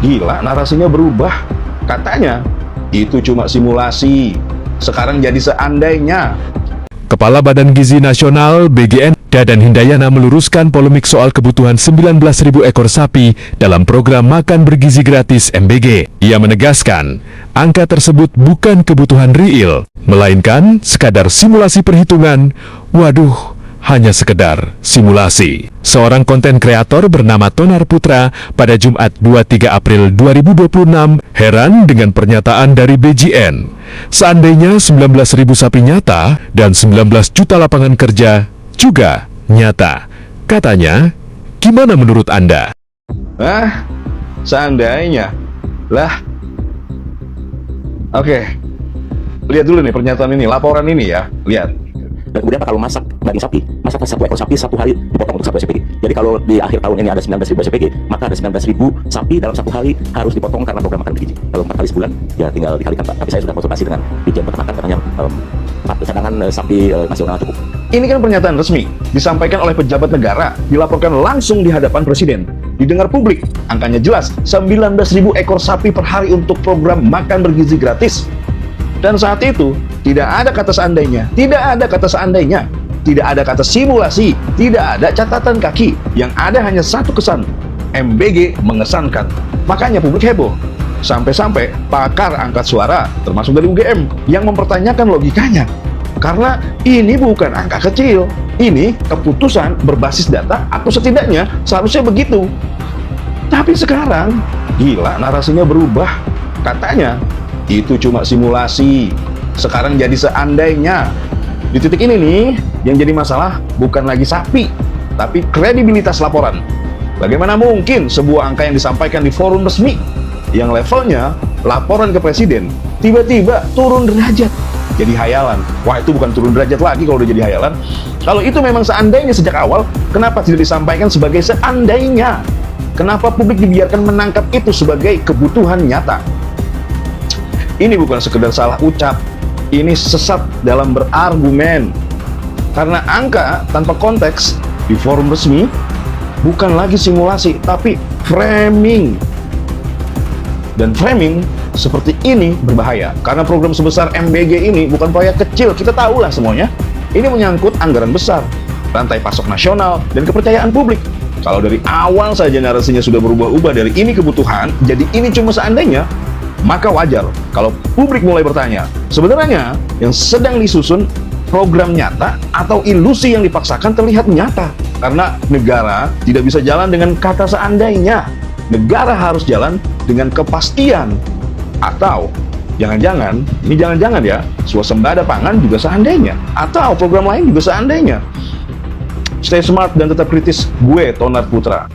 Gila, narasinya berubah. Katanya, itu cuma simulasi. Sekarang jadi seandainya. Kepala Badan Gizi Nasional BGN Dadan Hindayana meluruskan polemik soal kebutuhan 19.000 ekor sapi dalam program Makan Bergizi Gratis MBG. Ia menegaskan, angka tersebut bukan kebutuhan real, melainkan sekadar simulasi perhitungan. Waduh, hanya sekedar simulasi. Seorang konten kreator bernama Tonar Putra pada Jumat 23 April 2026 heran dengan pernyataan dari BGN. Seandainya 19.000 sapi nyata dan 19 juta lapangan kerja juga nyata. Katanya, gimana menurut Anda? Seandainya. Lah. Oke. Lihat dulu nih pernyataan ini, laporan ini ya. Lihat. Dan kemudian kalau masak daging sapi, masak satu ekor sapi 1 hari dipotong untuk 1 SPG. Jadi kalau di akhir tahun ini ada 19.000 SPG, maka ada 19.000 sapi dalam 1 hari harus dipotong karena program makan bergizi. Kalau 4 kali sebulan, ya tinggal dikalikan Pak. Tapi saya sudah konsultasi dengan Dirjen Peternakan, katanya cadangan sapi nasional cukup. Ini kan pernyataan resmi, disampaikan oleh pejabat negara, dilaporkan langsung di hadapan Presiden. Didengar publik, angkanya jelas, 19.000 ekor sapi per hari untuk program makan bergizi gratis. Dan saat itu, tidak ada kata seandainya, tidak ada kata seandainya, tidak ada kata simulasi, tidak ada catatan kaki. Yang ada hanya satu kesan, MBG mengesankan. Makanya publik heboh. Sampai-sampai pakar angkat suara, termasuk dari UGM, yang mempertanyakan logikanya. Karena ini bukan angka kecil, ini keputusan berbasis data atau setidaknya seharusnya begitu. Tapi sekarang, gila narasinya berubah. Katanya, itu cuma simulasi. Sekarang jadi seandainya. Di titik ini nih, yang jadi masalah bukan lagi sapi, tapi kredibilitas laporan. Bagaimana mungkin sebuah angka yang disampaikan di forum resmi, yang levelnya laporan ke Presiden, tiba-tiba turun derajat, jadi hayalan. Wah, itu bukan turun derajat lagi kalau udah jadi hayalan. Kalau itu memang seandainya sejak awal, kenapa tidak disampaikan sebagai seandainya? Kenapa publik dibiarkan menangkap itu sebagai kebutuhan nyata? Ini bukan sekedar salah ucap, ini sesat dalam berargumen. Karena angka tanpa konteks di forum resmi bukan lagi simulasi, tapi framing. Dan framing seperti ini berbahaya, karena program sebesar MBG ini bukan proyek kecil, kita tahulah semuanya. Ini menyangkut anggaran besar, rantai pasok nasional, dan kepercayaan publik. Kalau dari awal saja narasinya sudah berubah-ubah dari ini kebutuhan, jadi ini cuma seandainya, maka wajar kalau publik mulai bertanya, sebenarnya yang sedang disusun program nyata atau ilusi yang dipaksakan terlihat nyata. Karena negara tidak bisa jalan dengan kata seandainya. Negara harus jalan dengan kepastian. Atau jangan-jangan, ini jangan-jangan ya, swasembada pangan juga seandainya. Atau program lain juga seandainya. Stay smart dan tetap kritis. Gue Tonar Putra.